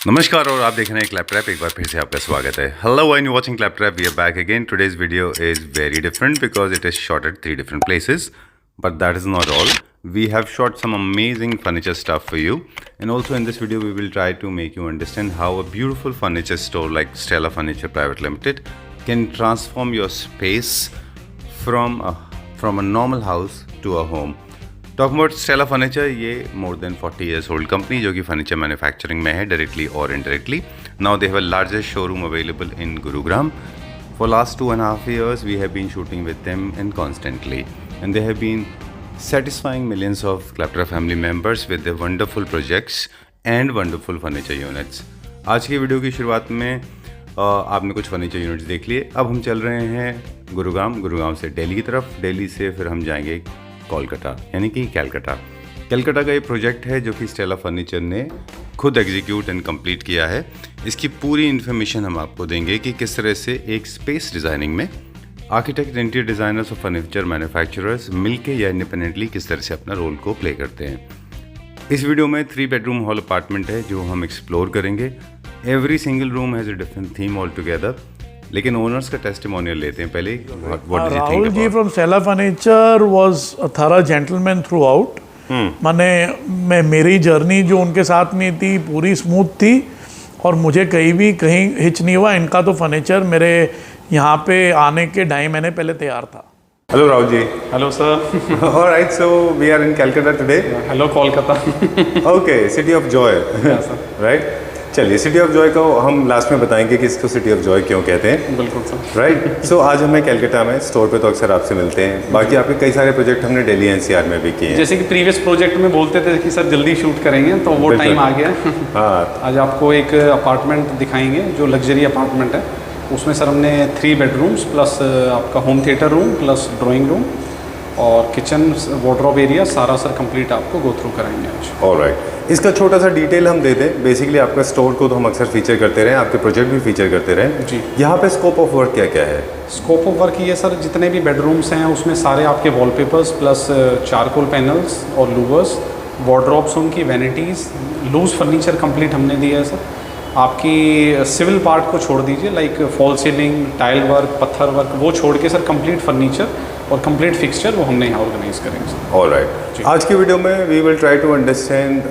नमस्कार और आप देख रहे हैं क्लैप ट्रैप। एक बार फिर से आपका स्वागत है। Hello when you watching clap trap, we are back again. Today's video is very different because it is shot at 3 different places, but that is not all. We have shot some amazing furniture stuff for you, and also in this video we will try to make you understand how a beautiful furniture store like Stella Furniture Private Limited can transform your space from a normal house to a home. Talking about Stella furniture, ये more than 40 years old company जो कि furniture manufacturing में है directly और indirectly. Now they have a largest showroom available in Gurugram. For last 2.5 years we have been shooting with them and constantly, and they have been satisfying millions of clap family members with their wonderful projects and wonderful furniture units. आज की video की शुरुआत में आपने कुछ furniture units देख लिए. अब हम चल रहे हैं गुरुग्राम से दिल्ली की तरफ. दिल्ली से फिर हम जाएंगे कोलकाता यानी कि कलकत्ता का ये प्रोजेक्ट है जो कि स्टेला फर्नीचर ने खुद एग्जीक्यूट एंड कंप्लीट किया है. इसकी पूरी इन्फॉर्मेशन हम आपको देंगे कि किस तरह से एक स्पेस डिज़ाइनिंग में आर्किटेक्ट, इंटीरियर डिज़ाइनर्स और फर्नीचर मैन्युफैक्चरर्स मिलके या इंडिपेंडेंटली किस तरह से अपना रोल को प्ले करते हैं. इस वीडियो में 3 bedroom हॉल अपार्टमेंट है जो हम एक्सप्लोर करेंगे. Every single room has a different theme all together. लेकिन ओनर्स का टेस्टिमोनियल लेते हैं पहले. Rahul ji from Stella furniture was a thorough gentleman throughout. माने मेरी जर्नी जो उनके साथ में थी पूरी स्मूथ थी और मुझे कहीं हिच नहीं हुआ. इनका तो फर्नीचर मेरे यहाँ पे आने के 2.5 महीने पहले तैयार था. Hello Rahul ji. Hello sir. Alright, so we are in Calcutta today. Hello Kolkata. Okay, city of joy, right. चलिए, सिटी ऑफ जॉय को हम लास्ट में बताएंगे कि इसको सिटी ऑफ जॉय क्यों कहते हैं. बिल्कुल सर. राइट. सो आज हमें कलकत्ता में स्टोर पे तो अक्सर आपसे मिलते हैं. बाकी आपके कई सारे प्रोजेक्ट हमने दिल्ली एनसीआर में भी किए हैं. जैसे कि प्रीवियस प्रोजेक्ट में बोलते थे कि सर जल्दी शूट करेंगे, तो वो टाइम आ गया. हाँ, आज आपको एक अपार्टमेंट दिखाएंगे जो लग्जरी अपार्टमेंट है. उसमें सर हमने 3 bedrooms प्लस आपका home theatre room plus drawing room और किचन वार्डरोब एरिया सारा सर कंप्लीट आपको गो थ्रू कराएंगे आज. ऑलराइट. इसका छोटा सा डिटेल हम दे दें. बेसिकली आपका स्टोर को तो हम अक्सर फीचर करते रहे, आपके प्रोजेक्ट भी फीचर करते रहे जी. यहाँ पे स्कोप ऑफ वर्क क्या क्या है? स्कोप ऑफ वर्क ये सर जितने भी बेडरूम्स हैं उसमें सारे आपके वॉलपेपर्स प्लस चारकोल पैनल्स और लूवर्स, वार्डरोब्स, उनकी वैनिटीज़, लूज फर्नीचर कंप्लीट हमने दिया है सर. आपकी सिविल पार्ट को छोड़ दीजिए, like fall ceiling, tile work, पत्थर वर्क, वो छोड़ के सर कंप्लीट फर्नीचर और कंप्लीट फिक्सचर वो हमने यहाँ ऑर्गेनाइज करेंगे सर. ऑलराइट. आज की वीडियो में we will try to understand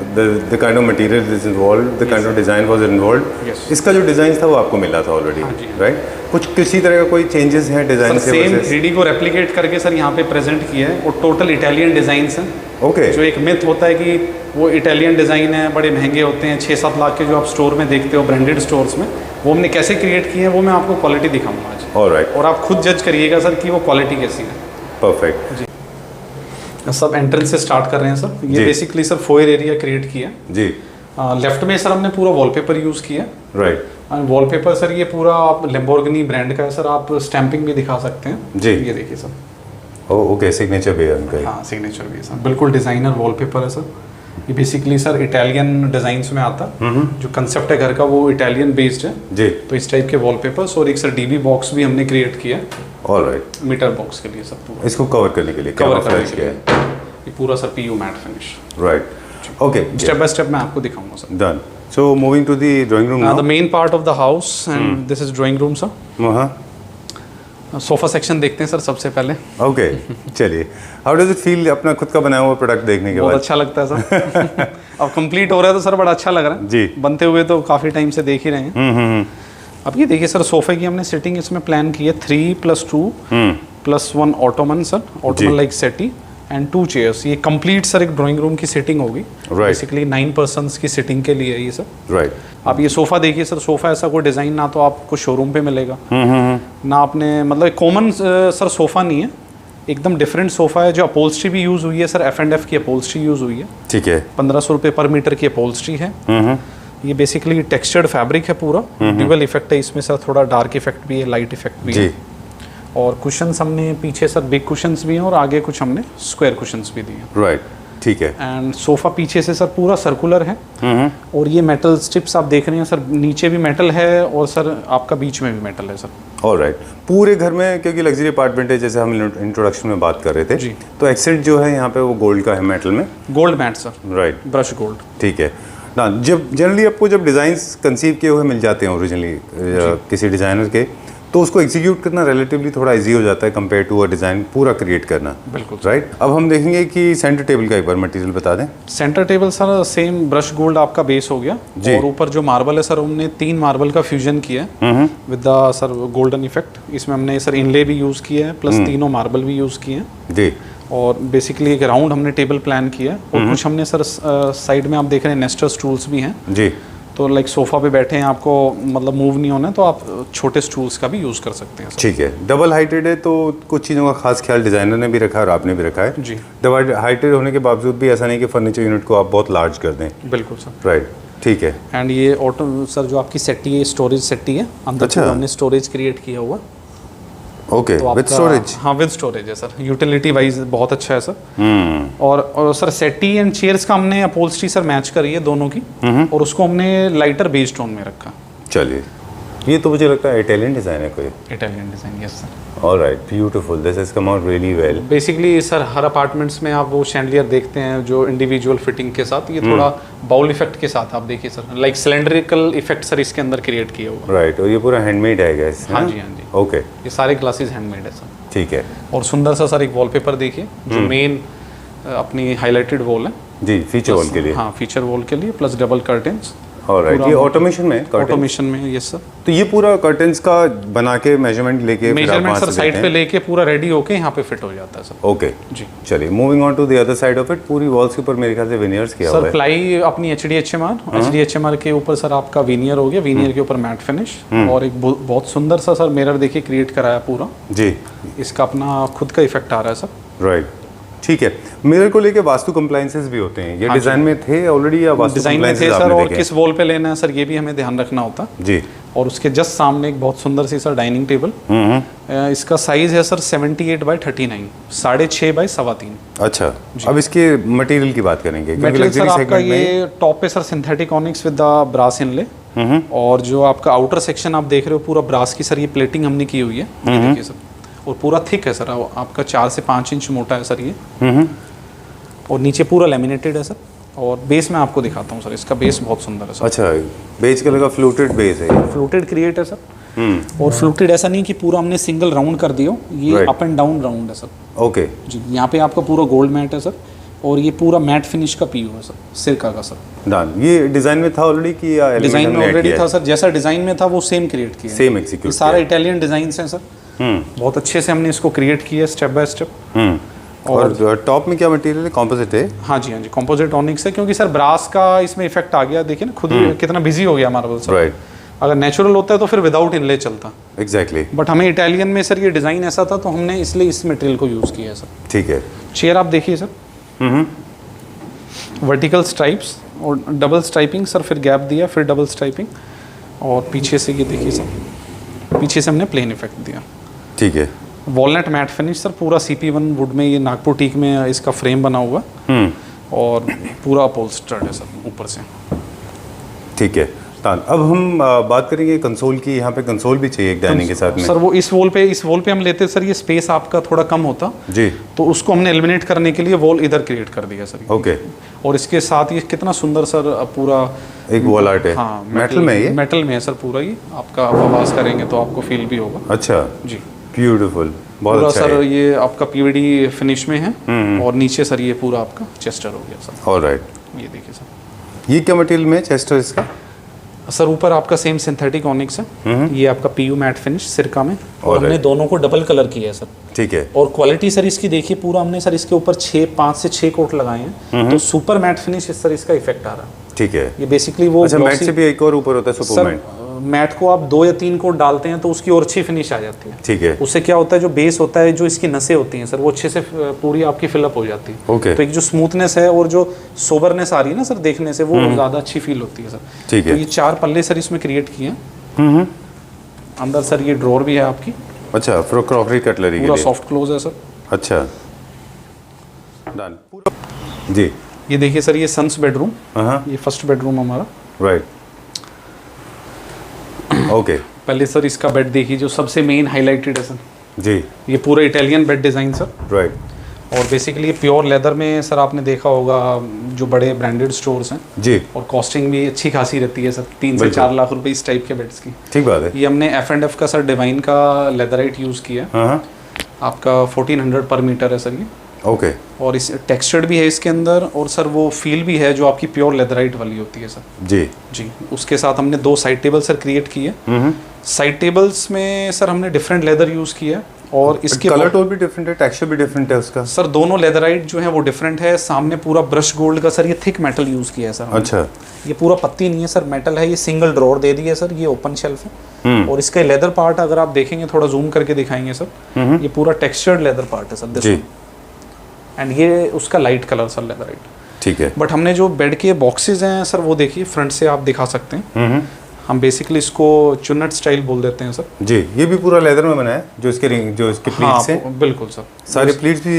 the kind of material is involve, the kind of design was involve. इसका जो डिज़ाइन था वो आपको मिला था ऑलरेडी, राइट? कुछ किसी तरह का कोई चेंजेस हैं डिज़ाइन से? सेम 3D को रेप्लिकेट करके सर यहाँ पे प्रेजेंट किया है. और टोटल इटालियन डिज़ाइंस हैं. ओके. जो एक मिथ होता है कि वो इटालियन डिज़ाइन है, बड़े महंगे होते हैं, 6-7 लाख के जो आप स्टोर में देखते हो ब्रांडेड स्टोर्स में, वो हमने कैसे क्रिएट किए हैं वो मैं आपको क्वालिटी दिखाऊंगा आज. ऑलराइट. और आप खुद जज करिएगा सर कि वो क्वालिटी कैसी है. परफेक्ट जी. सब एंट्रेंस से स्टार्ट कर रहे हैं सर. ये basically sir foyer area create किया जी. लेफ्ट में सर हमने पूरा वॉलपेपर यूज़ किया. राइट. वॉलपेपर सर ये पूरा आप लैम्बोर्गिनी ब्रांड का है सर. आप स्टैंपिंग भी दिखा सकते हैं जी. ये देखिए सर. ओके, सिग्नेचर भी है उनका. हाँ, सिग्नेचर भी है सर. बिल्कुल डिज़ाइनर वॉलपेपर है सर. ये बेसिकली सर इटालियन डिज़ाइंस में आता है. जो कंसेप्ट है घर का वो इटालियन बेस्ड है जी. तो इस टाइप के वॉलपेपर्स और एक सर डीबी बॉक्स भी हमने क्रिएट किया. ऑलराइट. मीटर बॉक्स के लिए सर पूरा इसको कवर करने के लिए कवर करने किया के लिए है. ये पूरा sir PU matte finish. Right. Okay, step by step मैं आपको दिखाऊंगा sir. Done. So moving to the drawing room the main part of the house and this is drawing room sir. हाँ. सोफा सेक्शन देखते हैं sir सबसे पहले. Okay. चलिए, how does it feel अपना खुद का बनाया हुआ प्रोडक्ट देखने के बाद? बहुत अच्छा लगता है सर. अब कंप्लीट हो रहा है तो सर बड़ा अच्छा लग रहा है जी. बनते हुए तो काफ़ी टाइम से देख ही रहे हैं. अब ये देखिए सर सोफे की हमने सिटिंग इसमें प्लान की है 3+2+1 ottoman sir. Ottoman like settee and 2 chairs. ये कंप्लीट सर एक ड्राइंग रूम की सिटिंग होगी. बेसिकली 9 persons की सिटिंग के लिए ये सर. राइट. आप ये सोफ़ा देखिए सर. सोफ़ा ऐसा कोई डिज़ाइन ना तो आपको शोरूम पे मिलेगा ना आपने, मतलब कॉमन सर सोफ़ा नहीं है, एकदम डिफरेंट सोफ़ा है. जो अपोल्स्ट्री भी यूज़ हुई है सर, F&F की अपोल्स्ट्री यूज़ हुई है. ठीक है. 1500 रुपये पर मीटर की अपोल्स्ट्री है. ये बेसिकली टेक्सचर्ड फैब्रिक है पूरा. ड्यूअल इफेक्ट है इसमें सर. थोड़ा डार्क इफेक्ट भी है, लाइट इफेक्ट भी है. और कुशन्स हमने पीछे सर बिग कुशन्स भी हैं और आगे कुछ हमने स्क्वायर कुशन्स भी दिए. राइट. ठीक है. एंड सोफ़ा पीछे से सर पूरा सर्कुलर है. और ये मेटल स्ट्रिप्स आप देख रहे हैं सर. नीचे भी मेटल है और सर आपका बीच में भी मेटल है सर. ऑलराइट. पूरे घर में क्योंकि लग्जरी अपार्टमेंट है, जैसे हम इंट्रोडक्शन में बात कर रहे थे जी. तो एक्सेंट जो है यहाँ पे वो गोल्ड का है, मेटल में gold matte sir. Right. Brush gold. ठीक है. ना जब जनरली आपको जब डिज़ाइंस कंसीव किए हुए मिल जाते हैं ओरिजिनली किसी डिज़ाइनर के, तो उसको एग्जीक्यूट करना रिलेटिवली थोड़ा इजी हो जाता है कंपेयर टू अ डिज़ाइन पूरा क्रिएट करना। बिल्कुल राइट। अब हम देखेंगे कि सेंटर टेबल का एक बार मटेरियल बता दें। Centre table sir same brush gold आपका बेस हो गया, और ऊपर जो मार्बल है सर हमने 3 मार्बल का फ्यूजन किया है with the sir golden effect. इसमें हमने सर इनले भी यूज़ किया है, प्लस तीनों मार्बल भी यूज़ किए हैं जी। और बेसिकली एक राउंड हमने टेबल प्लान किया है, और कुछ हमने सर साइड में आप देख रहे हैं नेस्टर स्टूल्स भी हैं जी। तो लाइक सोफा पे बैठे हैं, आपको मतलब मूव नहीं होना है तो आप छोटे स्टूल्स का भी यूज़ कर सकते हैं सर। ठीक है। डबल हाइटेड है तो कुछ चीज़ों का खास ख्याल डिज़ाइनर ने भी रखा है और आपने भी रखा है जी। डबल हाइटेड होने के बावजूद भी ऐसा नहीं कि फर्नीचर यूनिट को आप बहुत लार्ज कर दें। बिल्कुल सर। राइट, ठीक है। एंड ये ऑटो सर जो आपकी सेट्टी है, स्टोरेज सेट्टी है, अंदर अच्छा। पूरा हमने स्टोरेज क्रिएट किया हुआ। ओके, तो विद आपका- स्टोरेज। हाँ विद स्टोरेज है सर, यूटिलिटी वाइज बहुत अच्छा है सर। और सर सेट्टी एंड चेयर्स का हमने अपहोल्स्ट्री सर मैच करी है दोनों की, और उसको हमने लाइटर बेज टोन में रखा। चलिए, ये तो मुझे लगता है इटालियन डिज़ाइन है कोई। Italian design, yes sir. Alright, beautiful, this has come out really well. Basically sir her apartments में आप वो शैंडलियर देखते हैं जो इंडिविजुअल फिटिंग के साथ, ये थोड़ा बाउल इफेक्ट के साथ आप देखिए sir, like cylindrical effect sir इसके अंदर क्रिएट किया हुआ। राइट, और ये पूरा हैंडमेड है गाइस। हाँ जी, हाँ जी। ओके, ये सारे ग्लासेस हैंडमेड है सर। ठीक है और सुंदर सा सर एक वॉलपेपर देखिए जो मेन अपनी हाईलाइटेड वॉल है जी, फीचर वॉल के लिए। हाँ फीचर वॉल के लिए, प्लस डबल कर्टेंस। ऑलराइट, ये ऑटोमेशन में curtains? ऑटोमेशन में, यस सर। तो ये पूरा कर्टेंस का बना के मेजरमेंट लेके फिर आप मेजरमेंट वहाँ सर से साइड देते पे हैं? लेके पूरा रेडी होके यहाँ पे फिट हो जाता है सर। ओके जी। चलिए, moving on to the other side of it, पूरी वॉल्स के ऊपर मेरे ख्याल से विनियर्स किया हुआ सर है। प्लाई अपनी HDHMR के ऊपर सर आपका वीनियर हो गया, वीनियर के ऊपर मैट फिनिश, और एक बहुत सुंदर सा सर मिरर देखिए क्रिएट कराया पूरा। जी, इसका अपना खुद का इफेक्ट आ रहा है सर। राइट, ठीक है। मिरर को लेके वास्तु कंप्लायंसेस भी होते हैं, ये डिजाइन में थे ऑलरेडी या वास्तु डिजाइन में थे compliances सर, आपने और देखे? किस वॉल पे लेना है सर ये भी हमें ध्यान रखना होता है। जी। और उसके जस्ट सामने एक बहुत सुंदर सी सर डाइनिंग टेबल, इसका साइज है सर 78/39, 6.5 बाई 3.25। अच्छा, अब इसके मटेरियल की बात करेंगे क्योंकि मटेरियल सर लग्जरी आपका सेगमेंट में ये टॉप पे sir synthetic onyx with the brass inlay, और जो आपका आउटर सेक्शन आप देख रहे हो पूरा ब्रास की सर ये प्लेटिंग हमने की हुई है, ये देखिए सर, और पूरा थिक है सर, आपका 4 से 5 इंच मोटा है सर ये, और नीचे पूरा लेमिनेटेड है सर। और बेस में आपको दिखाता हूँ सर, इसका बेस बहुत सुंदर है सर। अच्छा, बेस कलर का फ्लूटेड बेस है। फ्लूटेड क्रिएट है सर, और फ्लूटेड ऐसा नहीं कि पूरा हमने सिंगल राउंड कर दिया, ये Right. Up and down round है सर। ओके, जी, यहाँ पे आपका पूरा गोल्ड मैट है सर, और ये पूरा मैट फिनिश का पीयू है सर, सिरका का सर। डन। ये डिजाइन में था ऑलरेडी कि या डिजाइन में ऑलरेडी था सर, जैसा डिजाइन में था वो सेम क्रिएट किया है। सेम ये एग्जीक्यूट सारा इटालियन डिजाइन हैं सर, बहुत अच्छे से हमने इसको क्रिएट किया है स्टेप बाय स्टेप। और टॉप में क्या मटेरियल है? कॉम्पोजिट है? हाँ जी, हाँ जी, कॉम्पोजिट ऑनिक्स है, क्योंकि सर ब्रास का इसमें इफेक्ट आ गया, देखिए ना खुद कितना बिजी हो गया मार्बल सर। राइट, अगर नेचुरल होता है तो फिर विदाउट इनले चलता, एग्जैक्टली। बट हमें इटालियन में सर ये डिज़ाइन ऐसा था तो हमने इसलिए इस मटेरियल को यूज़ किया है सर। ठीक है। चेयर आप देखिए सर, वर्टिकल स्ट्राइप्स और डबल स्ट्राइपिंग सर, फिर गैप दिया, फिर डबल स्ट्राइपिंग, और पीछे से ये देखिए सर, पीछे से हमने प्लेन इफेक्ट दिया। ठीक है। वॉलनट मैट फिनिश सर, पूरा CP1 वुड में, ये नागपुर टीक में इसका फ्रेम बना हुआ, और पूरा अपहोल्स्टर्ड है सर ऊपर से। ठीक है। तान, अब हम बात करेंगे कंसोल की। यहाँ पे कंसोल भी चाहिए एक डाइनिंग के साथ में। सर वो इस वॉल पे हम लेते सर, ये स्पेस आपका थोड़ा कम होता जी, तो उसको हमने एलिमिनेट करने के लिए वॉल इधर क्रिएट कर दिया सर। ओके। और इसके साथ ये कितना सुंदर सर पूरा एक वॉल आर्ट है। हाँ, मेटल में है ये? मेटल में है सर पूरा, ये आपका आप आवाज करेंगे तो आपको फील भी होगा। अच्छा जी, ब्यूटीफुल, बहुत पूरा अच्छा सर है। ये आपका PVD फिनिश में है, और नीचे सर ये पूरा आपका चेस्टर हो गया सर। ऑलराइट, ये देखिए सर, ये क्या मटेरियल में चेस्टर इसका? सर ऊपर आपका सेम सिंथेटिक ऑनिक्स है, ये आपका PU मैट फिनिश सिरका में, और Alright. हमने दोनों को डबल कलर किया है सर। ठीक है। और क्वालिटी सर इसकी देखिए, पूरा हमने सर इसके ऊपर 5 से 6 कोट लगाए हैं, तो सुपर मैट फिनिश इस सर इसका इफेक्ट आ रहा है। ठीक है। ये बेसिकली वो अच्छा, मैट glossy- से भी एक और ऊपर होता है सुपर सर मैट। मैट को आप 2 या 3 कोट डालते हैं तो उसकी और अच्छी फिनिश आ जाती है। ठीक है। उससे क्या होता है, जो बेस होता है, जो इसकी नसें होती हैं सर, वो अच्छे से पूरी आपकी फिलअप हो जाती है। ओके। तो एक जो स्मूथनेस है और जो सोबरनेस आ रही है ना सर देखने से, वो ज़्यादा अच्छी फील होती है सर। ठीक है। तो ये 4 पल्ले सर इसमें क्रिएट किए हैं। अंदर सर ये ड्रॉर भी है आपकी, अच्छा, फॉर क्रॉकरी कटलरी के पूरा लिए। सॉफ्ट क्लोज है सर। अच्छा, डन। जी, ये देखिए सर, ये सन्स बेडरूम, हाँ, ये फर्स्ट बेडरूम हमारा। Right, okay. पहले सर इसका बेड देखिए, जो सबसे मेन हाईलाइटेड है सर, जी, ये पूरा Italian bed design sir. Right. और बेसिकली प्योर लेदर में सर आपने देखा होगा जो बड़े ब्रांडेड स्टोर्स हैं जी, और कॉस्टिंग भी अच्छी खासी रहती है सर, 3 से 4 लाख रुपए इस टाइप के बेड्स की। ठीक बात है। ये हमने F&F का सर डिवाइन का लेदराइट यूज़ किया है। हाँ, आपका 1400 पर मीटर है सर ये, ओके, और इस टेक्सचर्ड भी है इसके अंदर, और सर वो फील भी है जो आपकी प्योर लेदराइट वाली होती है सर जी जी। उसके साथ हमने 2 साइड टेबल सर क्रिएट किए। साइड टेबल्स में सर हमने डिफरेंट लेदर यूज़ किया, और इसके कलर टोन भी डिफरेंट है, टेक्सचर भी डिफरेंट है उसका। सर दोनों लेदराइट जो है वो डिफरेंट है। सामने पूरा ब्रश गोल्ड का सर ये थिक मेटल यूज़ किया है सर हमने। अच्छा, ये पूरा पत्ती नहीं है सर, मेटल है। ये सिंगल ड्रॉर दे दिया है सर, ये ओपन शेल्फ है। और इसका लेदर पार्ट अगर आप देखेंगे, थोड़ा जूम करके दिखाएंगे सर, ये पूरा टेक्सचर्ड लेदर पार्ट है सर दिस, एंड ये उसका लाइट कलर सर लेदराइट। ठीक है। बट हमने जो बेड के बॉक्सेस हैं सर वो देखिए फ्रंट से आप दिखा सकते हैं। हम बेसिकली इसको चुन्नट स्टाइल बोल देते हैं सर जी। ये भी पूरा लेदर में बना है, जो इसके रिंग, जो इसके प्लीट्स हैं। बिल्कुल सर, सारे प्लीट्स भी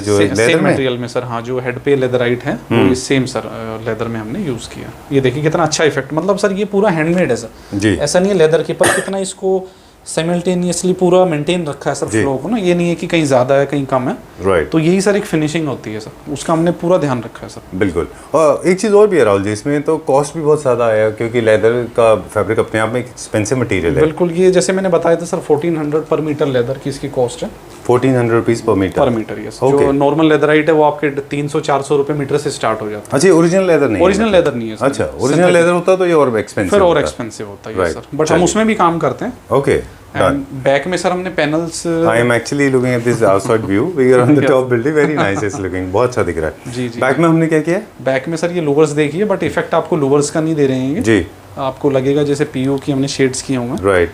जो लेदर सेम में मटेरियल में सर। हाँ, जो हेड पे लेदराइट है वो ये सेम सर लेदर में हमने यूज़ किया। ये देखिए कितना अच्छा इफेक्ट, मतलब सर ये पूरा हैंडमेड है सर जी। ऐसा नहीं है लेदर के पर कितना इसको साइमल्टेनियसली पूरा मेंटेन रखा है सर फ्लो को ना। ये नहीं है कि कहीं ज़्यादा है कहीं कम है, राइट। तो यही सर एक फिनिशिंग होती है सर, उसका हमने पूरा ध्यान रखा है सर। बिल्कुल। और एक चीज़ और भी है राहुल जी, इसमें तो कॉस्ट भी बहुत ज़्यादा आया, क्योंकि लेदर का फैब्रिक अपने आप में एक एक्सपेंसिव मटेरियल है। बिल्कुल, ये जैसे मैंने बताया था सर 1400 पर मीटर लेदर की इसकी कॉस्ट है। 1400 रुपीज़ पर मीटर। यस। जो नॉर्मल लेदराइट है वो आपके 300-400 रुपए मीटर से स्टार्ट हो जाता है। अच्छा, ओरिजिनल लेदर नहीं है? ओरिजिनल लेदर नहीं है सर। अच्छा, ओरिजिनल लेदर होता तो ये और एक्सपेंसिव, फिर और एक्सपेंसिव होता है सर, बट हम उसमें भी काम करते हैं। ओके। बैक में सर हमने panels, I am actually looking at this outside view, we are on the top building, very nice is looking, बहुत अच्छा दिख रहा है। जी जी। बैक में हमने क्या किया? बैक में सर ये लूवर्स देखिए, बट इफेक्ट आपको लूवर्स का नहीं दे रहे हैं जी। आपको लगेगा जैसे पीयू की हमने शेड्स किए होंगे, राइट।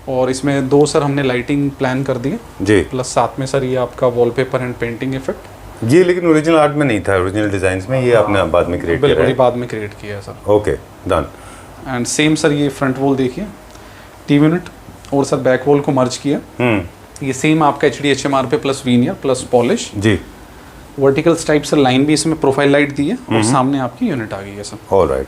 और इसमें 2 सर हमने लाइटिंग प्लान कर दी जी, प्लस साथ में सर ये आपका वॉलपेपर एंड पेंटिंग इफेक्ट। ये लेकिन ओरिजिनल आर्ट में नहीं था, ओरिजिनल डिजाइन्स में, ये आपने बाद में क्रिएट किया बिल्कुल है? ही बाद में क्रिएट किया है sir. Okay, done. And same sir ये फ्रंट वॉल देखिए, टीवी यूनिट, और सर बैक वॉल को मर्ज किया। ये सेम आपका HDHMR पे प्लस वीनियर प्लस पॉलिश जी। वर्टिकल टाइप से लाइन भी इसमें प्रोफाइल लाइट दी है, और सामने आपकी यूनिट आ गई है सर। ऑलराइट।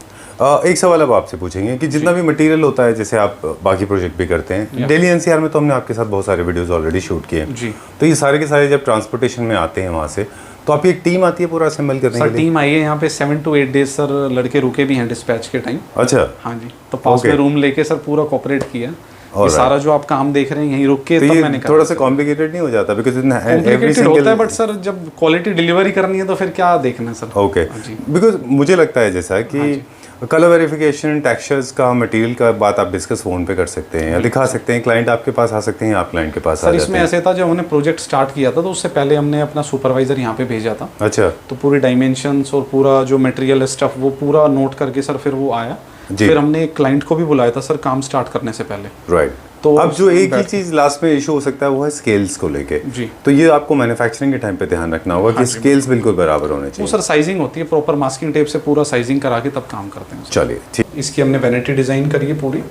एक सवाल अब आपसे पूछेंगे कि जितना भी मटेरियल होता है, जैसे आप बाकी प्रोजेक्ट भी करते हैं, दिल्ली NCR में तो हमने आपके साथ बहुत सारे वीडियोस ऑलरेडी शूट किए हैं जी। तो ये सारे के सारे जब ट्रांसपोर्टेशन में आते हैं वहाँ से, तो आपकी एक टीम आती है पूरा असेंबल करने के सर लिए? टीम आई है यहाँ पे 7 to 8 डेज सर, लड़के रुके भी हैं डिस्पैच के टाइम। अच्छा। हाँ जी, तो पास में रूम लेके सर पूरा कोऑपरेट किया। ये सारा जो आप काम देख रहे हैं यहीं रुक के तो तब ये मैंने करा। थोड़ा सा कॉम्प्लिकेटेड नहीं हो जाता? बिकॉज कॉम्प्लिकेटेड होता है, बट सर जब क्वालिटी डिलीवरी करनी है तो फिर क्या देखना है सर। ओके, बिकॉज मुझे लगता है जैसा कि कलर वेरिफिकेशन, टेक्सचर्स का, मटेरियल का बात आप डिस्कस फोन पे कर सकते हैं या दिखा सकते हैं, क्लाइंट आपके पास आ सकते हैं, आप क्लाइंट के पास आ जाते हैं। इसमें ऐसे था, जब हमने प्रोजेक्ट स्टार्ट किया था तो उससे पहले हमने अपना सुपरवाइजर यहाँ पे भेजा था। अच्छा। तो पूरी डायमेंशंस और पूरा जो मटेरियल है स्टफ वो पूरा नोट करके सर फिर वो आया। फिर हमने एक क्लाइंट को भी बुलाया था सर काम स्टार्ट करने से पहले। राइट। तो अब जो एक ही चीज लास्ट में इशू हो सकता है वो है स्केल्स को लेके जी। तो ये आपको मैन्युफैक्चरिंग के टाइम पे ध्यान रखना होगा कि स्केल्स बिल्कुल बराबर होने वो चाहिए। सर साइजिंग होती है, प्रॉपर मास्किंग टेप से पूरा साइजिंग करा के तब काम करते हैं। चलिए ठीक। इसकी हमने वैनिटी डिजाइन करी है पूरी,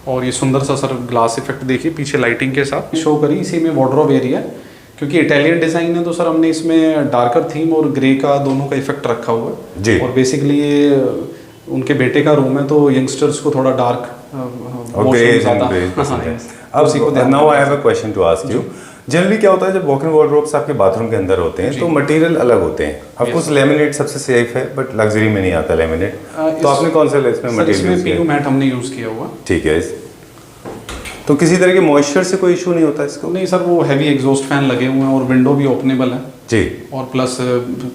और ये सुंदर सा सर ग्लास इफेक्ट देखिए पीछे लाइटिंग के साथ शो करी। इसी में वार्डरोब एरिया, क्योंकि इटालियन डिजाइन है तो सर हमने इसमें डार्कर थीम और ग्रे का दोनों का इफेक्ट रखा हुआ है जी। और बेसिकली ये उनके बेटे का रूम है तो यंगस्टर्स को थोड़ा डार्क अब now I have a question to ask you. Generally क्या होता है जब वॉक इन वार्डरोब्स आपके बाथरूम के अंदर होते हैं तो मटेरियल अलग होते हैं। ऑफ कोर्स लेमिनेट सबसे सेफ है, बट लग्जरी में नहीं आता लेमिनेट। तो आपने कौन सा इसमें मटेरियल यूज किया? पीयू मैट हमने यूज किया हुआ। ठीक है। तो किसी तरह के मॉइस्चर से कोई इशू नहीं होता इसको? नहीं सर, वो हैवी एग्जॉस्ट फैन लगे हुए हैं और विंडो भी ओपनेबल है जी, और प्लस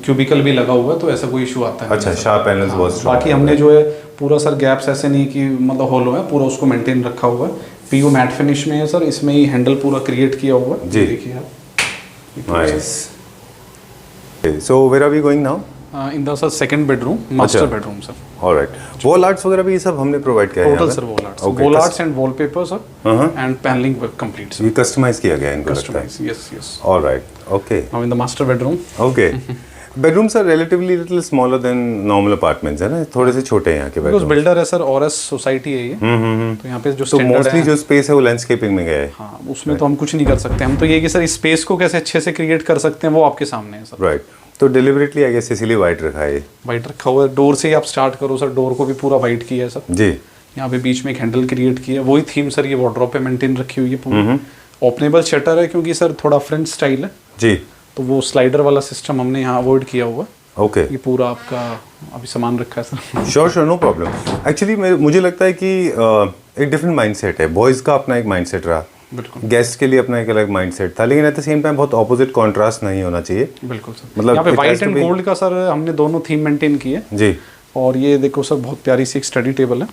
क्यूबिकल भी लगा हुआ है तो ऐसा कोई इशू आता है। अच्छा, शार्प पैनल्स बहुत स्ट्रांग। बाकी हमने जो है पूरा सर गैप्स ऐसे नहीं कि मतलब होलो है, पूरा उसको मेंटेन रखा हुआ है। पीयू मैट फिनिश में है सर, इसमें ही हैंडल पूरा क्रिएट किया हुआ है जी। देखिए आप। Nice. So where are we going now? In the sir second bedroom, master bedroom sir. Alright. Wall arts वगैरह भी ये सब हमने प्रोवाइड किया है total sir wall arts, wall arts and wallpaper sir and paneling work complete sir. ये customize किया गया है इनको लगता है? Customize, yes yes. Alright, okay. Now in the master bedroom. Okay. Bedrooms are relatively little smaller than normal apartments, है ना? थोड़े से छोटे हैं यहाँ के बिकॉज़ बेडरूम। बिल्डर है सर, ऑरएस सोसाइटी है ये। तो यहाँ पे जो तो स्टैंडर्ड मोस्टली है, जो स्पेस है वो लैंडस्केपिंग में गया है। हाँ उसमें तो हम कुछ नहीं कर सकते। हम तो ये कि सर इस स्पेस को कैसे अच्छे से क्रिएट कर सकते हैं वो आपके सामने है सर। राइट। तो डिलिबरेटली आई गेस इसीलिए वाइट रखा है। वाइट रखा हुआ है। डोर से ही आप स्टार्ट करो सर, डोर को भी पूरा वाइट किया है सर। जी। यहाँ पे बीच में एक हैंडल क्रिएट किया है, वही थीम सर ये वार्डरोब पे मेंटेन रखी हुई है पूरी। ओपनेबल शटर है क्योंकि सर थोड़ा फ्रेंच स्टाइल है जी। तो वो स्लाइडर वाला सिस्टम हमने यहाँ अवॉइड किया हुआ। ओके, ये पूरा आपका अभी सामान रखा है sir. Sure sure, no problem. Actually मुझे लगता है कि एक डिफरेंट माइंडसेट है, बॉयज़ का अपना एक माइंडसेट रहा, बिल्कुल गेस्ट के लिए अपना एक अलग माइंडसेट था, लेकिन एट द सेम टाइम बहुत ऑपोजिट कॉन्ट्रास्ट नहीं होना चाहिए। बिल्कुल सर। मतलब यहाँ पे it has white to and be- gold का सर हमने दोनों थीम मेंटेन की है। जी। और ये देखो सर बहुत प्यारी सी एक स्टडी टेबल है।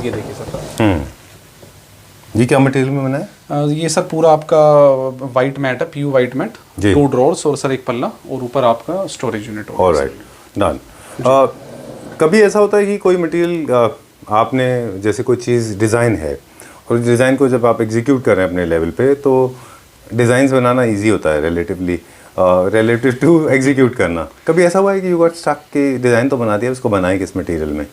ये देखिए सर। ये क्या मटेरियल में बना है? ये सर पूरा आपका वाइट मैट है, पीयू वाइट मैट, जी। 2 ड्रॉर्स और सर एक पल्ला और ऊपर आपका स्टोरेज यूनिट होगा। Alright, done. कभी ऐसा होता है कि कोई मटेरियल आपने जैसे कोई चीज़ डिज़ाइन है और डिज़ाइन को जब आप एग्जीक्यूट कर रहे हैं अपने लेवल पे, तो डिज़ाइंस बनाना इजी होता है रिलेटिवली, रिलेटिव टू एग्जीक्यूट करना। कभी ऐसा हुआ है कि यू गॉट स्टक कि डिज़ाइन तो बना दिया, उसको बनाए किस मटेरियल में?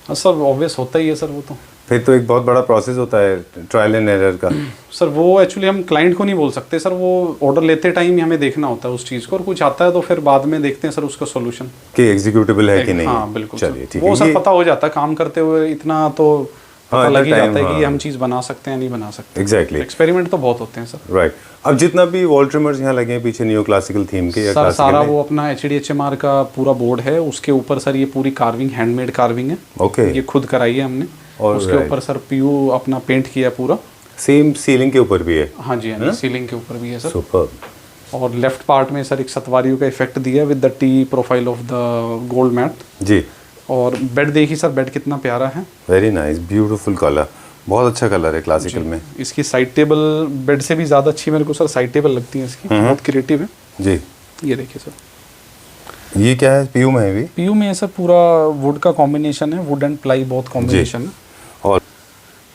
हाँ सर, ऑब्वियस होता ही है सर वो तो। फिर तो एक बहुत बड़ा प्रोसेस होता है ट्रायल एंड एरर का। सर वो एक्चुअली हम क्लाइंट को नहीं बोल सकते सर, वो ऑर्डर लेते टाइम ही हमें देखना होता है उस चीज़ को, और कुछ आता है तो फिर बाद में देखते हैं सर उसका सोल्यूशन कि एग्जीक्यूटेबल है कि नहीं। हाँ बिल्कुल। चलिए ठीक वो है, सर ये पता हो जाता है काम करते हुए, इतना तो पता लग ही time, जाता है कि हाँ। ये हम चीज़ बना सकते हैं नहीं बना सकते। एग्जैक्टली, एक्सपेरिमेंट तो बहुत होते हैं सर। राइट। अब जितना भी वॉल ट्रिमर्स यहाँ लगे हैं पीछे न्यू क्लासिकल थीम के या सर classical सारा नहीं? वो अपना HDHMR का पूरा बोर्ड है, उसके ऊपर सर ये पूरी कार्विंग, हैंडमेड कार्विंग है। ओके, ये खुद कराई है हमने। All उसके right. ऊपर सर पीयू अपना पेंट किया है पूरा। सेम सीलिंग के ऊपर भी है। हाँ जी, हाँ जी, सीलिंग के ऊपर भी है सर। सुपर। और लेफ्ट पार्ट में सर एक सतवारियों का इफेक्ट दिया with the T profile of the gold mat. जी। और बेड देखिए सर, बेड कितना प्यारा है। वेरी नाइस, ब्यूटीफुल कलर, बहुत अच्छा कलर है क्लासिकल में। इसकी साइड टेबल बेड से भी ज़्यादा अच्छी मेरे को सर साइड टेबल लगती है इसकी, बहुत क्रिएटिव है। जी। ये देखिए सर, ये क्या है, पीयू में है भी? पीयू में सर पूरा वुड का कॉम्बिनेशन है, वुड एंड प्लाई बहुत कॉम्बिनेशन है, और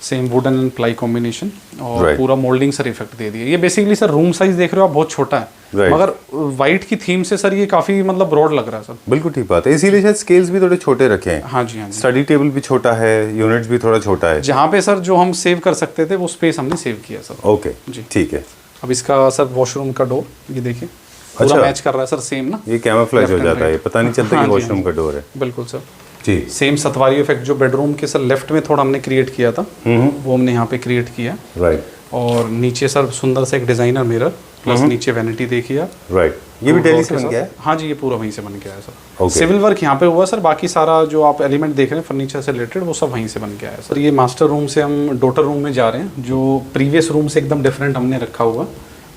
same wooden and ply combination. और Right. पूरा मोल्डिंग सर इफेक्ट दे दिया। ये बेसिकली सर रूम साइज देख रहे हो आप, बहुत छोटा है, Right. मगर वाइट की थीम से सर ये काफ़ी मतलब ब्रॉड लग रहा है सर। बिल्कुल ठीक बात है, इसीलिए शायद स्केल्स भी थोड़े छोटे रखे हैं। हाँ जी, हाँ जी। स्टडी टेबल भी छोटा है, यूनिट्स भी थोड़ा छोटा है। जहाँ पे सर जो हम सेव कर सकते थे वो स्पेस हमने सेव किया सर। ओके जी। ठीक है। अब इसका सर वॉशरूम का डोर ये देखिए, पूरा अच्छा। मैच कर रहा है सर, सेम ना। ये कैमोफ्लेज Left हो and जाता है, right. पता नहीं चलता हाँ कि जी, वॉशरूम का डोर है। बिल्कुल सर। जी। सेम सतवारी इफेक्ट जो बेडरूम के सर लेफ्ट में थोड़ा हमने क्रिएट किया था, वो हमने यहाँ पे क्रिएट किया। राइट और नीचे सर सुंदर से एक डिजाइनर मिरर, प्लस नीचे वैनिटी देखिए आप। राइट। ये भी दिल्ली से बन गया है? हाँ जी, ये पूरा वहीं से बन गया है सर। Okay. सिविल वर्क यहाँ पे हुआ सर, बाकी सारा जो आप एलिमेंट देख रहे हैं फर्नीचर से रिलेटेड वो सब वहीं से बन गया है सर। ये मास्टर रूम से हम डॉटर रूम में जा रहे हैं, जो प्रीवियस रूम से एकदम डिफरेंट हमने रखा हुआ,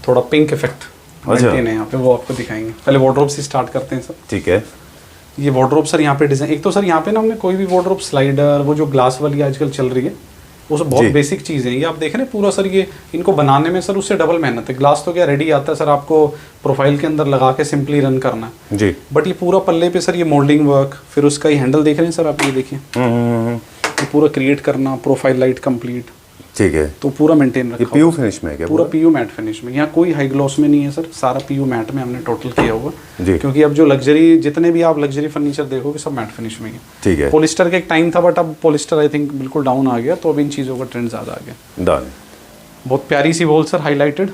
थोड़ा पिंक इफेक्ट मेंटेन है यहाँ पे, वो आपको दिखाएंगे। पहले वार्डरोब से स्टार्ट करते हैं सर। ठीक है। ये वार्डरोब सर यहाँ पे डिजाइन, एक तो सर यहाँ पे ना हमने कोई भी वार्डरोब स्लाइडर, वो जो ग्लास वाली आजकल चल रही है, वो सब बहुत जी। बेसिक चीज़ है। ये आप देख रहे हैं पूरा सर, ये इनको बनाने में सर उससे डबल मेहनत है। ग्लास तो क्या रेडी आता है सर, आपको प्रोफाइल के अंदर लगा के सिंपली रन करना है। जी। बट ये पूरा पल्ले पे सर ये मोल्डिंग वर्क, फिर उसका ये हैंडल देख रहे हैं सर आप, ये देखिए ये पूरा क्रिएट करना, प्रोफाइल लाइट कंप्लीट, ठीक है। तो पूरा मेंटेन ये रखा हुआ। पीयू फिनिश में है क्या पूरा पीयू मैट फिनिश में, यहाँ कोई हाई ग्लॉस में नहीं है सर, सारा पीयू मैट में हमने टोटल किया हुआ। जी। क्योंकि अब जो लग्जरी, जितने भी आप लग्जरी फर्नीचर देखोगे सब मैट फिनिश में ही है। ठीक है। पॉलिस्टर का एक टाइम था, बट अब पॉलिस्टर आई थिंक बिल्कुल डाउन आ गया, तो अब इन चीज़ों का ट्रेंड ज़्यादा आ गया। डन। बहुत प्यारी सी wall sir, highlighted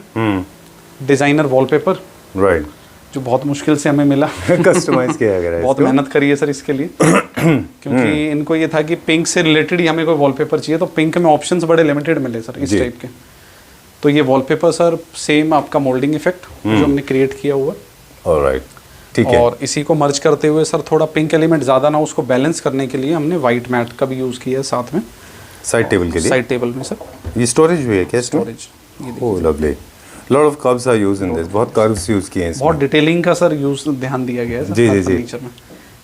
designer wallpaper, right. जो बहुत मुश्किल से हमें मिला। कस्टमाइज किया गया है बहुत इसको। मेहनत करी है सर इसके लिए, क्योंकि इनको ये था कि पिंक से रिलेटेड ही हमें कोई वॉलपेपर चाहिए, तो पिंक में ऑप्शंस बड़े लिमिटेड मिले सर इस जी। टाइप के। तो ये वॉलपेपर सर सेम आपका मोल्डिंग इफेक्ट जो हमने क्रिएट किया हुआ, ऑलराइट, ठीक है। और इसी को मर्ज करते हुए सर थोड़ा पिंक एलिमेंट ज़्यादा ना, उसको बैलेंस करने के लिए हमने वाइट मैट का भी यूज़ किया है साथ में साइड टेबल के लिए। साइड टेबल में सर। ये स्टोरेज भी है क्या इसमें? स्टोरेज ये देखिए, oh lovely. Lot of curves are used in this, बहुत कर्व्स यूज किए हैं इसमें। बहुत डिटेलिंग का सर यूज़ ध्यान दिया गया है सर जी, हर जी, जी। फर्नीचर में।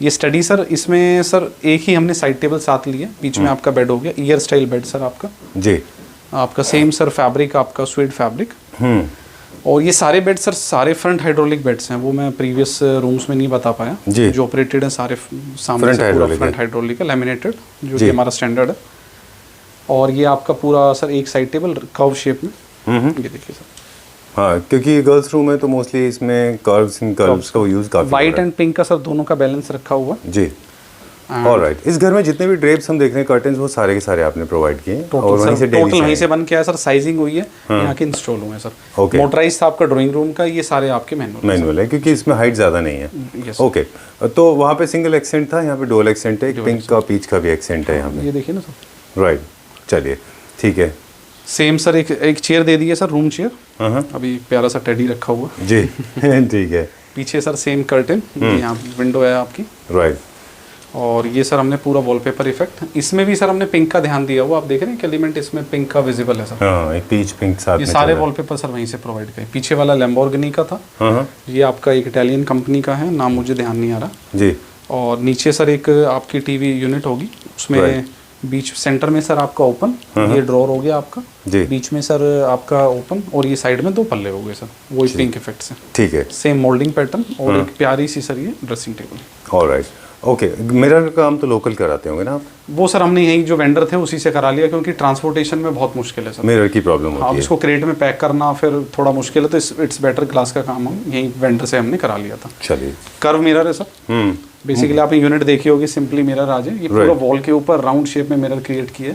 ये स्टडी सर, इसमें सर एक ही हमने साइड टेबल साथ लिया, बीच में आपका बेड हो गया, ईयर स्टाइल बेड सर आपका, जी। आपका सेम सर फैब्रिक आपका स्वीट फैब्रिक। और ये सारे बेड सर सारे फ्रंट हाइड्रोलिक बेड्स हैं, वो मैं प्रीवियस रूम्स में नहीं बता पाया। जी। जो ऑपरेटेड है सारे सामने Front से पूरा hydraulic फ्रंट है। हाइड्रोलिक है, लैमिनेटेड, जो जी। कि हमारा स्टैंडर्ड है। और ये आपका पूरा सर एक साइड टेबल कर्व शेप में, ये देखिए सर। हाँ, क्योंकि गर्ल्स रूम है तो मोस्टली इसमें कर्व्स इन कर्व्स का यूज काफी वाइट एंड पिंक का सर दोनों का बैलेंस रखा हुआ। जी। ऑलराइट। इस घर में जितने भी ड्रेप्स हम देख रहे हैं, कर्टन्स, वो सारे के सारे आपने प्रोवाइड किए हैं और वहीं से टोटल वहीं डेली से बन के आया सर, साइजिंग हुई है, यहाँ के इंस्टॉल हुए हैं सर। Okay. मोटराइज था आपका ड्राइंग रूम का, ये सारे आपके मैनुअल। मैनुअल है क्योंकि इसमें हाइट ज़्यादा नहीं है। Yes. ओके, तो वहाँ पे सिंगल एक्सेंट था, यहाँ पे डुअल एक्सेंट है, एक पिंक का पीच का भी एक्सेंट है यहाँ पे। ये देखिए ना सर, राइट, चलिए ठीक है। सेम सर एक चेयर दे दी है सर, रूम चेयर। अभी प्यारा सा टेडी रखा हुआ है। जी ठीक है। पीछे सर सेम कर्टन, यहाँ विंडो है आपकी। राइट। और ये सर हमने पूरा वॉलपेपर इफेक्ट, इसमें भी सर हमने पिंक का ध्यान दिया हुआ। आप देख रहे हैं कि एलिमेंट इसमें पिंक का विजिबल है सर। हाँ, एक पीच पिंक साथ ये में सारे चल रहा वॉलपेपर सर वहीं से प्रोवाइड किए। पीछे वाला लैम्बोर्गिनी का था। है। ये आपका एक इटालियन कंपनी का है, नाम मुझे ध्यान नहीं आ रहा। जी। और नीचे सर एक आपकी टीवी यूनिट होगी, उसमें बीच सेंटर में सर आपका ओपन, ये ड्रॉर हो गया आपका जी। बीच में सर आपका ओपन, और ये साइड में 2 पल्ले हो गए सर, वो पिंक इफेक्ट से। ठीक है। सेम मोल्डिंग पैटर्न, और एक प्यारी सी सर ये dressing table. Alright. Okay, mirror का काम तो लोकल कराते होंगे ना आप? वो सर हमने यही जो वेंडर थे उसी से करा लिया, क्योंकि ट्रांसपोर्टेशन में बहुत मुश्किल है सर। मिरर की प्रॉब्लम आप होती है। इसको क्रेट में पैक करना फिर थोड़ा मुश्किल है, तो इट्स बेटर ग्लास का काम हम यही वेंडर से हमने करा लिया था। चलिए। कर्व मिरर है सर। बेसिकली आपने यूनिट देखी होगी, सिंपली मिरर आ जाए, ये पूरा वॉल के ऊपर राउंड शेप में मिरर क्रिएट किए।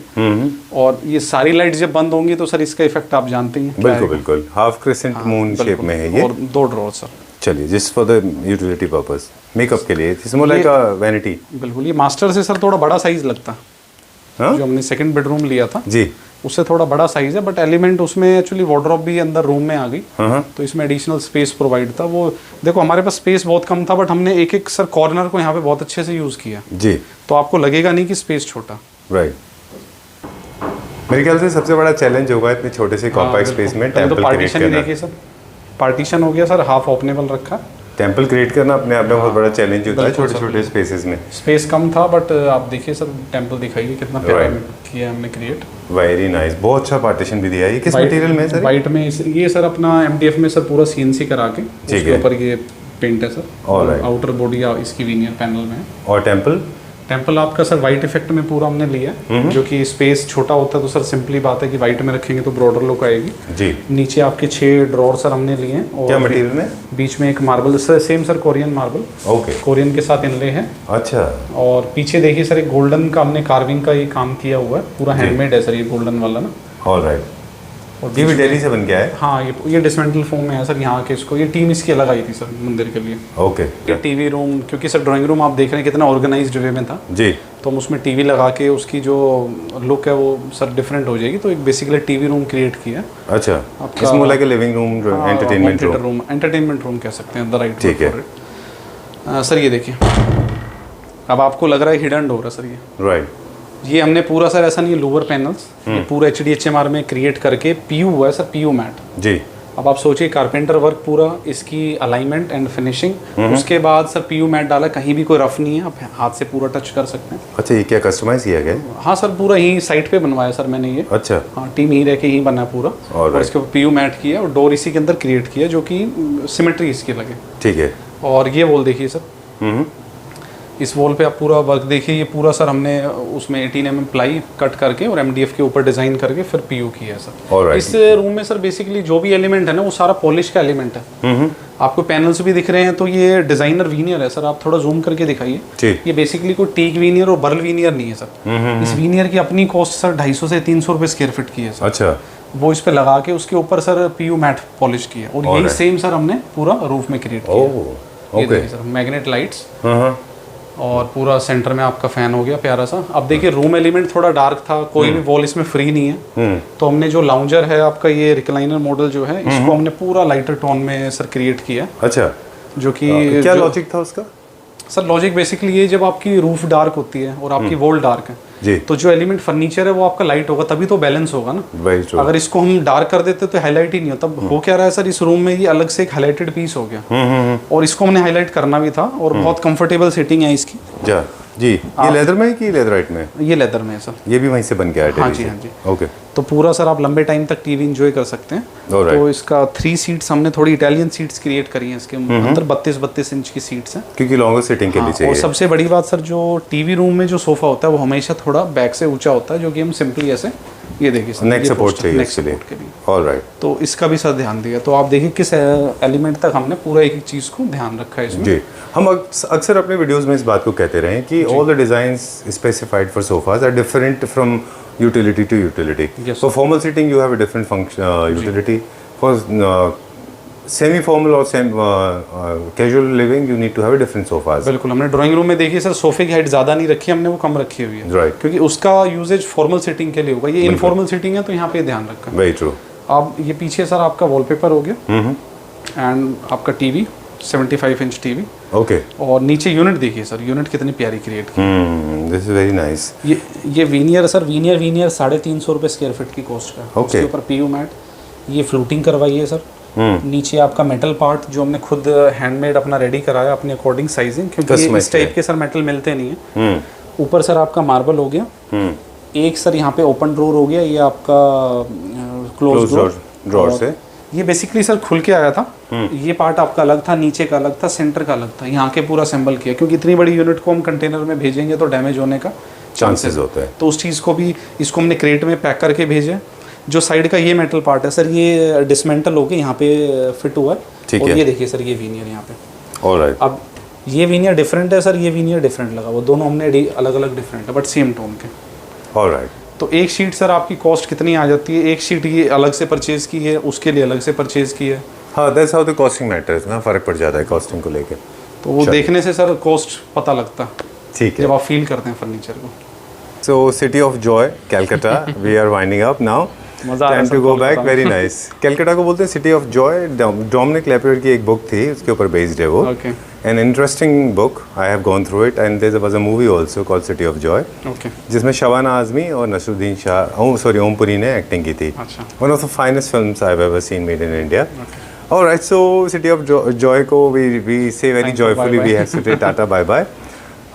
और ये सारी लाइट जब बंद होंगी तो सर इसका इफेक्ट आप जानते ही हैं। बिल्कुल बिल्कुल, हाफ क्रिसेंट मून शेप में है ये। और 2 ड्रॉर सर। चलिए, जिस for the utility purpose, makeup के लिए, it's more like a vanity. बिल्कुल, ये मास्टर से सर थोड़ा बड़ा साइज लगता है। हाँ? जो हमने सेकंड बेडरूम लिया था जी, उससे थोड़ा बड़ा साइज है, बट एलिमेंट उसमें एक्चुअली वार्डरोब भी अंदर रूम में आ गई। तो इसमें एडिशनल स्पेस प्रोवाइड था। वो देखो हमारे पास स्पेस बहुत कम था, बट हमने एक सर कॉर्नर को यहाँ पे बहुत अच्छे से यूज़ किया जी। तो आपको लगेगा नहीं कि स्पेस छोटा। राइट। मेरे ख्याल से सबसे बड़ा चैलेंज होगा इतने छोटे से कॉम्पैक्ट स्पेस में टेंपल क्रिएट पार्टीशन ही करना। देखिए सर, पार्टीशन हो गया सर, हाफ ओपनेबल रखा। टेंपल क्रिएट करना अपने आप में बहुत बड़ा चैलेंज होता है छोटे छोटे स्पेसेस में। स्पेस कम था, बट आप देखिए सर टेंपल दिखाइए कितना प्यारा किया हमने क्रिएट। वेरी नाइस, बहुत अच्छा पार्टीशन भी दिया है। ये किस मटेरियल में सर? वाइट में। ये सर अपना MDF में सर पूरा CNC करा के उसके ऊपर ये पेंट है सर। और आउटर बॉडी इसकी वीनियर पैनल में है। और टेंपल आपका सर वाइट इफेक्ट में पूरा हमने लिया, जो कि स्पेस छोटा होता है तो सर सिंपली बात है कि वाइट में रखेंगे तो ब्रॉडर लुक आएगी जी। नीचे आपके 6 ड्रॉर सर हमने लिए हैं। और क्या मटेरियल में? बीच में एक marble sir, same sir Korean marble. Okay. Korean के साथ इनले है। अच्छा। और पीछे देखिए सर एक गोल्डन का हमने कार्विंग का ये काम किया हुआ है, पूरा हैंडमेड है सर ये गोल्डन वाला ना। ऑलराइट। और ये भी दिल्ली से बन के आया? हाँ, ये डिसमेंटल फॉर्म में है सर यहाँ के। इसको ये टीम इसकी अलग आई थी सर मंदिर के लिए। ओके। ये टीवी रूम, क्योंकि सर ड्राइंग रूम आप देख रहे हैं कितना ऑर्गेनाइज्ड वे में था जी, तो हम उसमें टीवी लगा के उसकी जो लुक है वो सर डिफरेंट हो जाएगी। तो एक बेसिकली टीवी रूम क्रिएट किया। अच्छा, इसमें like a living room, entertainment room, entertainment room कह सकते हैं, द राइट। ठीक है सर। ये देखिए, अब आपको लग रहा है हिडन डोर है सर ये। राइट। ये हमने पूरा सर ऐसा नहीं है लोअर पैनल्स, ये पूरा HDHMR में क्रिएट करके PU हुआ है सर, PU मैट जी। अब आप सोचिए कारपेंटर वर्क पूरा, इसकी अलाइनमेंट एंड फिनिशिंग, उसके बाद सर PU मैट डाला, कहीं भी कोई रफ नहीं है, आप हाथ से पूरा टच कर सकते हैं। अच्छा, ये क्या कस्टमाइज किया गया? हाँ सर, पूरा यही साइट पे बनवाया सर मैंने ये। अच्छा। हाँ, टीम ही रह के ही बना पूरा। और इसके ऊपर PU मैट किया और डोर इसी के अंदर क्रिएट किया, जो कि सिमेट्री इसकी लगे। ठीक है। और ये वॉल देखिए सर, इस वॉल पे आप पूरा वर्क देखिए, ये पूरा सर हमने उसमें 18 mm प्लाई कट करके और MDF के ऊपर डिजाइन करके फिर PU किया है सर। इस रूम में सर बेसिकली जो भी एलिमेंट है ना वो सारा पॉलिश का एलिमेंट है। आपको पैनल्स भी दिख रहे हैं तो ये डिजाइनर वीनियर है सर, आप थोड़ा जूम करके दिखाइए। ये बेसिकली कोई टीक वीनियर और बर्ल वीनियर नहीं है सर। इस वीनियर की अपनी कॉस्ट सर 250 से 300 रुपये स्क्वायर फीट की है सर। अच्छा। वो इस पे लगा के उसके ऊपर सर PU मैट पॉलिश किया और यही सेम सर हमने पूरा रूफ में क्रिएट किया। ये देखिए सर, मैग्नेट लाइट्स और पूरा सेंटर में आपका फैन हो गया प्यारा सा। अब देखिए रूम एलिमेंट थोड़ा डार्क था, कोई भी वॉल इसमें फ्री नहीं है, तो हमने जो लाउंजर है आपका ये रिक्लाइनर मॉडल जो है इसको हमने पूरा लाइटर टोन में सर क्रिएट किया। अच्छा। जो कि क्या लॉजिक था उसका? सर लॉजिक बेसिकली ये, जब आपकी रूफ डार्क होती है और आपकी वॉल डार्क है जी, तो जो एलिमेंट फर्नीचर है वो आपका लाइट होगा, तभी तो बैलेंस होगा ना। अगर इसको हम डार्क कर देते तो हाईलाइट ही नहीं होता। हो क्या रहा है सर, इस रूम में ये अलग से एक हाईलाइटेड पीस हो गया और इसको हमने हाईलाइट करना भी था और बहुत कंफर्टेबल सेटिंग है इसकी। जी। ये लेदर में है कि लेदराइट में? ये लेदर में है सर। ये भी वहीं से बन के आया? हाँ जी, हाँ जी। ओके। तो पूरा सर आप लंबे टाइम तक टीवी एंजॉय कर सकते हैं। तो इसका 3 सीट्स हमने थोड़ी इटालियन सीट्स क्रिएट करी हैं इसके अंदर, 32 इंच की सीट्स हैं, क्योंकि लॉन्गर सिटिंग के लिए चाहिए। और सबसे बड़ी बात सर, जो टीवी रूम में जो सोफा होता है वो हमेशा थोड़ा बैक से ऊंचा होता है, जो कि हम सिंपली ऐसे, ये देखिए सर, नेक सपोर्ट चाहिए नेक सपोर्ट के लिए। ऑलराइट। तो इसका भी सर ध्यान दिया। तो आप देखिए किस एलिमेंट तक हमने पूरा एक चीज़ को ध्यान रखा है इसमें। जी। हम अक्सर अपने वीडियोस में इस बात को कहते रहे कि all the designs specified for sofas are different from utility to utility. Yes. For formal seating you have a different function utility. For semi formal और casual living you need to have a different sofas. बिल्कुल, हमने drawing room में देखिए sir सोफे की height ज़्यादा नहीं रखी, हमने वो कम रखी हुई है, राइट, क्योंकि उसका यूजेज फॉर्मल सिटिंग के लिए होगा, ये इनफॉर्मल सिटिंग है तो यहाँ पे ध्यान रखा। Very true. अब ये पीछे सर आपका वॉलपेपर हो गया एंड आपका टीवी 75 इंच टीवी। ओके, और नीचे यूनिट देखिए सर, यूनिट कितनी प्यारी क्रिएट की। This is very nice. ये वीनियर सर, वीनियर 350 रुपये स्क्वायर फीट की कॉस्ट का। Okay. उसके ऊपर पीयू मैट, ये फ्लूटिंग करवाई है सर। नीचे आपका मेटल पार्ट जो हमने खुद हैंडमेड अपना रेडी कराया अपने अकॉर्डिंग साइजिंग, क्योंकि ये इस टाइप के सर मेटल मिलते नहीं है। ऊपर सर आपका मार्बल हो गया, एक सर यहाँ पे ओपन ड्रॉर हो गया, ये आपका क्लोज ड्रॉर से ये बेसिकली सर खुल के आया था। ये पार्ट आपका अलग था, नीचे का अलग था, सेंटर का अलग था, यहाँ के पूरा असेंबल किया, क्योंकि इतनी बड़ी यूनिट को हम कंटेनर में भेजेंगे तो डैमेज होने का चांसेस होते हैं, तो उस चीज़ को भी इसको हमने क्रेट में पैक करके भेजे। जो साइड का ये मेटल पार्ट है सर, ये डिसमेंटल होके यहाँ पे फिट हुआ है। और ये देखिए सर, ये वीनियर यहाँ पे। ऑलराइट। अब ये वीनियर डिफरेंट है सर, ये वीनियर डिफरेंट लगा, वो दोनों हमने अलग अलग डिफरेंट है बट सेम टोन के। ऑलराइट। तो एक शीट सर आपकी कॉस्ट कितनी आ जाती है? एक शीट ये अलग से परचेज की है, उसके लिए अलग से परचेज की है। हाँ, that's how the costing matters ना, फर्क पड़ जाता है कॉस्टिंग को लेके। तो वो देखने से सर कॉस्ट पता लगता है, ठीक है, जब आप फील करते हैं फर्नीचर को। So city of joy Calcutta, we are winding up now, time to go back. Very nice. Calcutta को बोलते हैं city of joy. Dominique Lapierre की एक बुक थी, उसके ऊपर बेस्ड है वो। Okay. An interesting book, I have gone through it and there was a movie also called city of joy, okay, जिसमें शबाना आजमी और नसरुद्दीन शाह, ओमपुरी ने एक्टिंग की थी। अच्छा। One of the finest films I have ever seen made in India. Alright, so city of joy को we say very joyfully we have to say tata bye bye.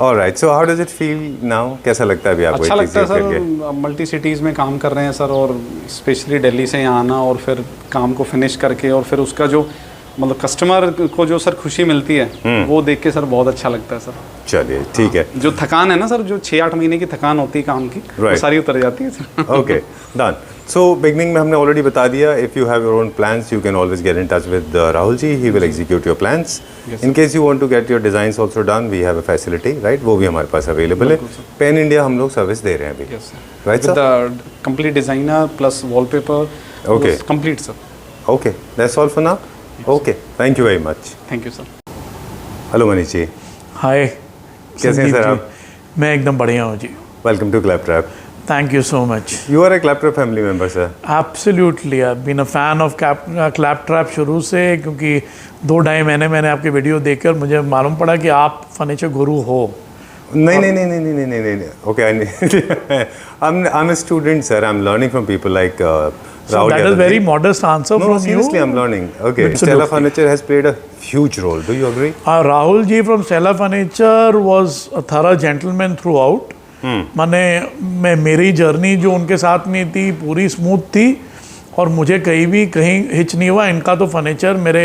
Alright, so how does it feel now? कैसा लगता है अभी आपको? अच्छा लगता है sir, multi cities में काम कर रहे हैं सर, और स्पेशली दिल्ली से यहाँ आना और फिर काम को फिनिश करके, और फिर उसका जो मतलब कस्टमर को जो सर खुशी मिलती है वो देख के सर बहुत अच्छा लगता है सर। चलिए ठीक है। जो थकान है ना सर, जो 6-8 महीने की थकान होती है काम की, वो सारी उतर जाती है sir. Okay, done. So beginning में हमने ऑलरेडी बता दिया, if you have your own plans you can always get in touch with Rahul ji, he will execute your plans. In case you want to get your designs also done, we have a facility, right, वो भी हमारे पास available है। Pan India हम लोग service दे रहे हैं अभी, right sir? Complete designer plus wallpaper, okay, complete sir. Okay, that's all for now. Okay, thank you very much. Thank you sir. Hello Manish ji. Hi, कैसे हैं सर आप? मैं एकदम बढ़िया हूँ जी। Welcome to Claptrap. Thank you so much. You are a Claptrap family member, sir. Absolutely, I've been a fan of Claptrap शुरू से, क्योंकि 2-2.5 महीने मैंने आपके वीडियो देखकर मुझे मालूम पड़ा कि आप फर्नीचर गुरु हो। नहीं. Okay, I'm a student, sir. I'm learning from people like So Rahul that is Yadav very ji. modest answer No, from seriously, you. I'm learning. Okay, Absolutely. Stella Furniture has played a huge role. Do you agree? Rahul ji from Stella Furniture was a thorough gentleman throughout. माने मेरी journey जो उनके साथ में थी पूरी smooth थी, और मुझे कहीं हिच नहीं हुआ। इनका तो फर्नीचर मेरे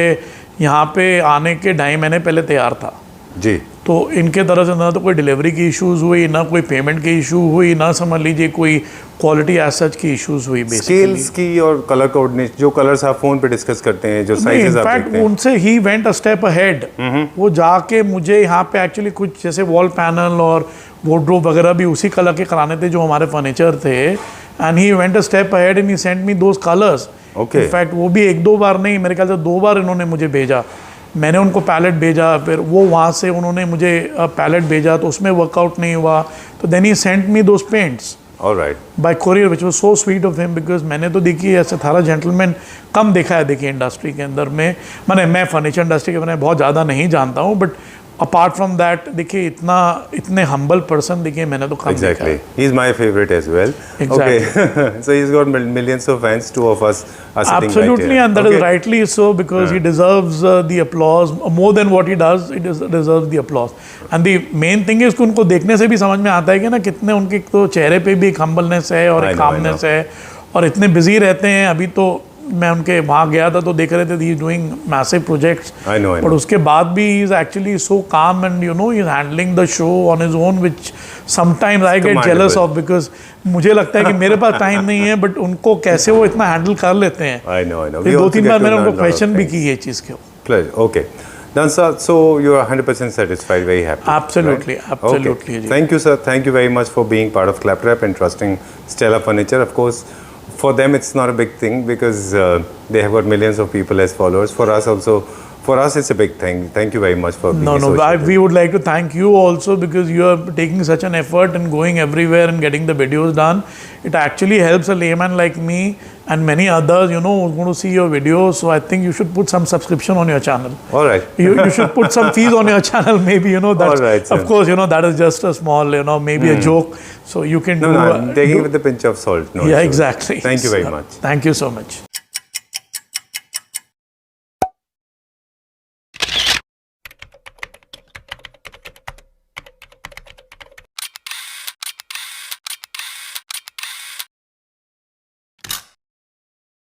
यहाँ पे आने के 2.5 महीने पहले तैयार था जी। तो इनके तरफ से ना तो कोई डिलीवरी की इश्यूज हुई, ना कोई पेमेंट की इशू हुई, ना समझ लीजिए कोई क्वालिटी एज सच की इश्यूज हुई। स्केल्स की और कलर कोऑर्डिनेट, जो कलर्स आप फोन पे डिस्कस करते हैं, जो साइजेस आप देखते हैं, उनसे he went a step ahead. वो जाके मुझे यहाँ पे एक्चुअली कुछ जैसे वॉल पैनल और वार्डरोब वगैरह भी उसी कलर के कराने थे जो हमारे फर्नीचर थे, and he went a step ahead and he sent me those colours. In fact वो भी 1-2 बार नहीं, मेरे ख्याल से 2 बार इन्होंने मुझे भेजा। मैंने उनको पैलेट भेजा, फिर वो वहाँ से उन्होंने मुझे पैलेट भेजा, तो उसमें वर्कआउट नहीं हुआ, तो then he sent me those paints by courier, which was so sweet of him, because मैंने तो देखिए ऐसे थारा जेंटलमैन कम देखा है देखिए इंडस्ट्री के अंदर में। मैं फर्नीचर इंडस्ट्री के बारे में बहुत ज़्यादा नहीं जानता हूँ, बट अपार्ट फ्रॉम दैट देखिए इतने हम्बल पर्सन देखिए मैंने तो कम देखा है। He is my favorite as well. Exactly. Okay. So he's got millions of fans. 2 of us are sitting Absolutely, right here. and that is rightly so, because he deserves the applause more than what he does. He deserves the applause. And the main thing is कि उनको देखने से भी समझ में आता है कि ना कितने उनके तो चेहरे पे भी एक हम्बलनेस है और एक कामनेस है, और इतने बिजी रहते हैं। अभी तो मैं उनके वहाँ गया था तो देख रहे थे he is doing massive projects, but उसके बाद भी ही इज एक्चुअली सो काम and you know he is handling the show on his own, which sometimes I get jealous of, because मुझे लगता है कि मेरे पास टाइम नहीं है, बट उनको कैसे वो इतना हैंडल कर लेते हैं। I know. 2-3 बार मैंने उनको क्वेश्चन भी की ये चीज़ के। Okay. Done, sir. So you are 100% satisfied, very happy. Absolutely, right? Absolutely. Okay. Thank you, sir. Thank you very much for being part of Claptrap and trusting Stella Furniture. Of course, for them it's not a big thing because they have got millions of people as followers. For us also, for us it's a big thing. Thank you very much for being No, associated. we would like to thank you also because you are taking such an effort and going everywhere and getting the videos done. It actually helps a layman like me and many others, you know, who want to see your videos. So I think you should put some subscription on your channel. All right. You should put some fees on your channel, maybe, you know, that's, All right, sir. of course, you know, that is just a small, you know, maybe a joke. So you can No, I'm taking it with a pinch of salt. No yeah, issues. exactly. Thank you very much. Thank you so much.